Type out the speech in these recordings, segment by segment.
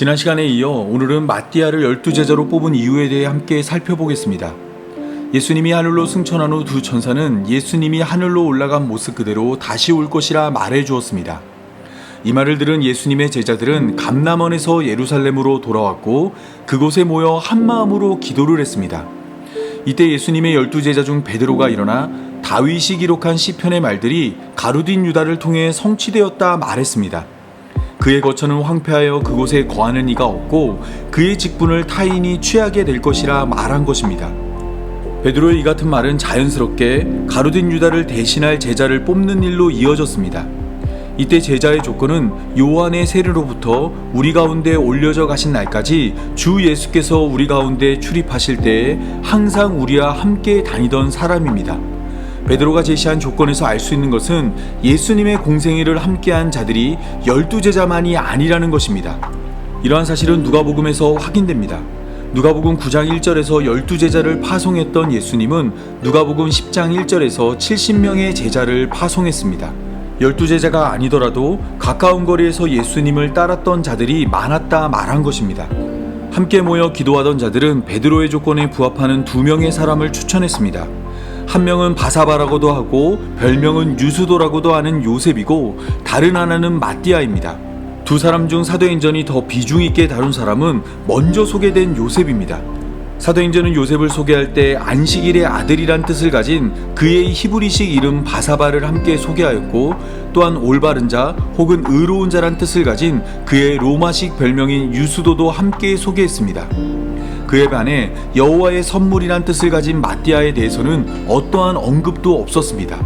지난 시간에 이어 오늘은 마띠아를 12제자로 뽑은 이유에 대해 함께 살펴보겠습니다. 예수님이 하늘로 승천한 후 두 천사는 예수님이 하늘로 올라간 모습 그대로 다시 올 것이라 말해 주었습니다. 이 말을 들은 예수님의 제자들은 감람원에서 예루살렘으로 돌아왔고 그곳에 모여 한마음으로 기도를 했습니다. 이때 예수님의 12제자 중 베드로가 일어나 다윗이 기록한 시편의 말들이 가룟 유다를 통해 성취되었다 말했습니다. 그의 거처는 황폐하여 그곳에 거하는 이가 없고 그의 직분을 타인이 취하게 될 것이라 말한 것입니다. 베드로의 이 같은 말은 자연스럽게 가룟 유다를 대신할 제자를 뽑는 일로 이어졌습니다. 이때 제자의 조건은 요한의 세례로부터 우리 가운데 올려져 가신 날까지 주 예수께서 우리 가운데 출입하실 때에 항상 우리와 함께 다니던 사람입니다. 베드로가 제시한 조건에서 알 수 있는 것은 예수님의 공생애를 함께한 자들이 12제자만이 아니라는 것입니다. 이러한 사실은 누가복음에서 확인됩니다. 누가복음 9장 1절에서 12제자를 파송했던 예수님은 누가복음 10장 1절에서 70명의 제자를 파송했습니다. 12제자가 아니더라도 가까운 거리에서 예수님을 따랐던 자들이 많았다 말한 것입니다. 함께 모여 기도하던 자들은 베드로의 조건에 부합하는 2명의 사람을 추천했습니다. 한 명은 바사바라고도 하고 별명은 유수도라고도 하는 요셉이고 다른 하나는 마띠아입니다. 두 사람 중 사도행전이 더 비중 있게 다룬 사람은 먼저 소개된 요셉입니다. 사도행전은 요셉을 소개할 때 안식일의 아들이란 뜻을 가진 그의 히브리식 이름 바사바를 함께 소개하였고 또한 올바른 자 혹은 의로운 자란 뜻을 가진 그의 로마식 별명인 유수도도 함께 소개했습니다. 그에 반해 여호와의 선물이란 뜻을 가진 마띠아에 대해서는 어떠한 언급도 없었습니다.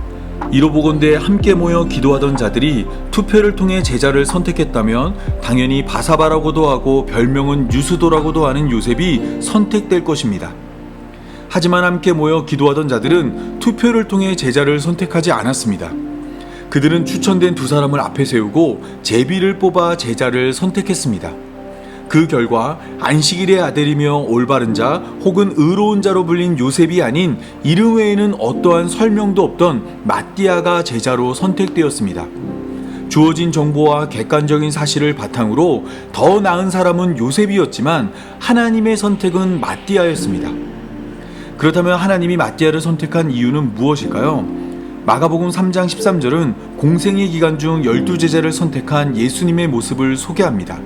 이로 보건대 함께 모여 기도하던 자들이 투표를 통해 제자를 선택했다면 당연히 바사바라고도 하고 별명은 유수도라고도 하는 요셉이 선택될 것입니다. 하지만 함께 모여 기도하던 자들은 투표를 통해 제자를 선택하지 않았습니다. 그들은 추천된 두 사람을 앞에 세우고 제비를 뽑아 제자를 선택했습니다. 그 결과 안식일의 아들이며 올바른 자 혹은 의로운 자로 불린 요셉이 아닌 이름 외에는 어떠한 설명도 없던 마띠아가 제자로 선택되었습니다. 주어진 정보와 객관적인 사실을 바탕으로 더 나은 사람은 요셉이었지만 하나님의 선택은 마띠아였습니다. 그렇다면 하나님이 마띠아를 선택한 이유는 무엇일까요? 마가복음 3장 13절은 공생의 기간 중 12제자를 선택한 예수님의 모습을 소개합니다.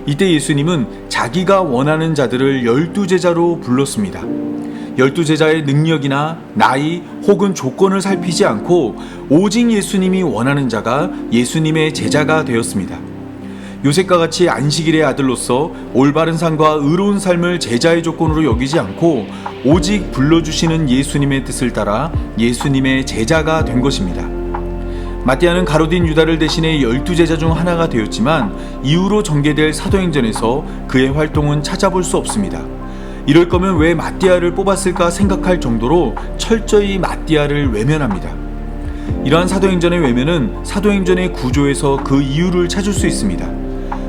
이때 예수님은 자기가 원하는 자들을 12제자로 불렀습니다. 12제자의 능력이나 나이 혹은 조건을 살피지 않고 오직 예수님이 원하는 자가 예수님의 제자가 되었습니다. 요셉과 같이 안식일의 아들로서 올바른 삶과 의로운 삶을 제자의 조건으로 여기지 않고 오직 불러주시는 예수님의 뜻을 따라 예수님의 제자가 된 것입니다. 마띠아는 가룟 유다를 대신해 12제자 중 하나가 되었지만 이후로 전개될 사도행전에서 그의 활동은 찾아볼 수 없습니다. 이럴 거면 왜 마띠아를 뽑았을까 생각할 정도로 철저히 마띠아를 외면합니다. 이러한 사도행전의 외면은 사도행전의 구조에서 그 이유를 찾을 수 있습니다.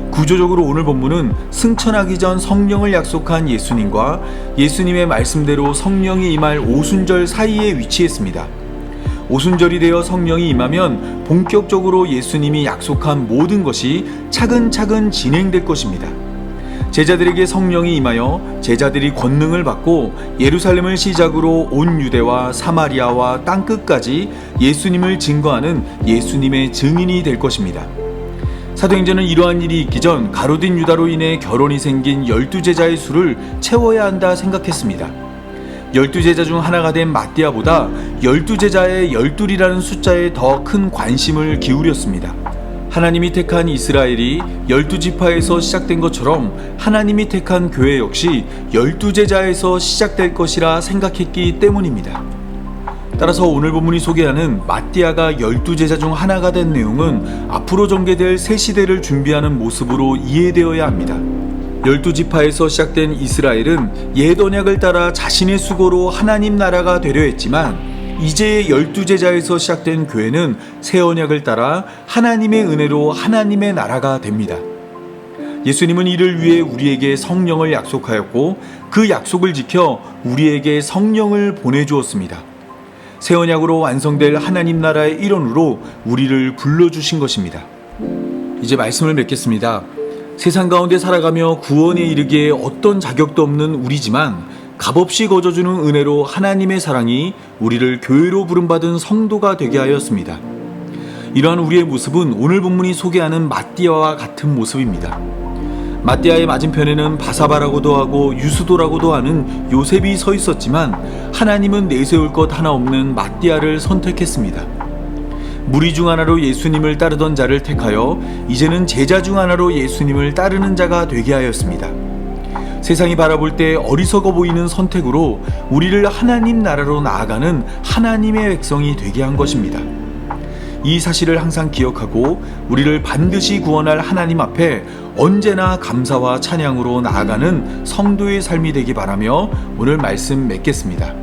구조적으로 오늘 본문은 승천하기 전 성령을 약속한 예수님과 예수님의 말씀대로 성령이 임할 오순절 사이에 위치했습니다. 오순절이 되어 성령이 임하면 본격적으로 예수님이 약속한 모든 것이 차근차근 진행될 것입니다. 제자들에게 성령이 임하여 제자들이 권능을 받고 예루살렘을 시작으로 온 유대와 사마리아와 땅끝까지 예수님을 증거하는 예수님의 증인이 될 것입니다. 사도행전은 이러한 일이 있기 전 가룟 유다로 인해 결혼이 생긴 12제자의 수를 채워야 한다 생각했습니다. 12제자 중 하나가 된 마띠아보다 12제자의 12이라는 숫자에 더 큰 관심을 기울였습니다. 하나님이 택한 이스라엘이 12지파에서 시작된 것처럼 하나님이 택한 교회 역시 12제자에서 시작될 것이라 생각했기 때문입니다. 따라서 오늘 본문이 소개하는 마띠아가 12제자 중 하나가 된 내용은 앞으로 전개될 새 시대를 준비하는 모습으로 이해되어야 합니다. 12지파에서 시작된 이스라엘은 옛 언약을 따라 자신의 수고로 하나님 나라가 되려 했지만 이제 12제자에서 시작된 교회는 새 언약을 따라 하나님의 은혜로 하나님의 나라가 됩니다. 예수님은 이를 위해 우리에게 성령을 약속하였고 그 약속을 지켜 우리에게 성령을 보내주었습니다. 새 언약으로 완성될 하나님 나라의 일원으로 우리를 불러주신 것입니다. 이제 말씀을 맺겠습니다. 세상 가운데 살아가며 구원에 이르기에 어떤 자격도 없는 우리지만 값없이 거저주는 은혜로 하나님의 사랑이 우리를 교회로 부름받은 성도가 되게 하였습니다. 이러한 우리의 모습은 오늘 본문이 소개하는 마띠아와 같은 모습입니다. 마띠아의 맞은편에는 바사바라고도 하고 유수도라고도 하는 요셉이 서 있었지만 하나님은 내세울 것 하나 없는 마띠아를 선택했습니다. 무리 중 하나로 예수님을 따르던 자를 택하여 이제는 제자 중 하나로 예수님을 따르는 자가 되게 하였습니다. 세상이 바라볼 때 어리석어 보이는 선택으로 우리를 하나님 나라로 나아가는 하나님의 백성이 되게 한 것입니다. 이 사실을 항상 기억하고 우리를 반드시 구원할 하나님 앞에 언제나 감사와 찬양으로 나아가는 성도의 삶이 되기 바라며 오늘 말씀 맺겠습니다.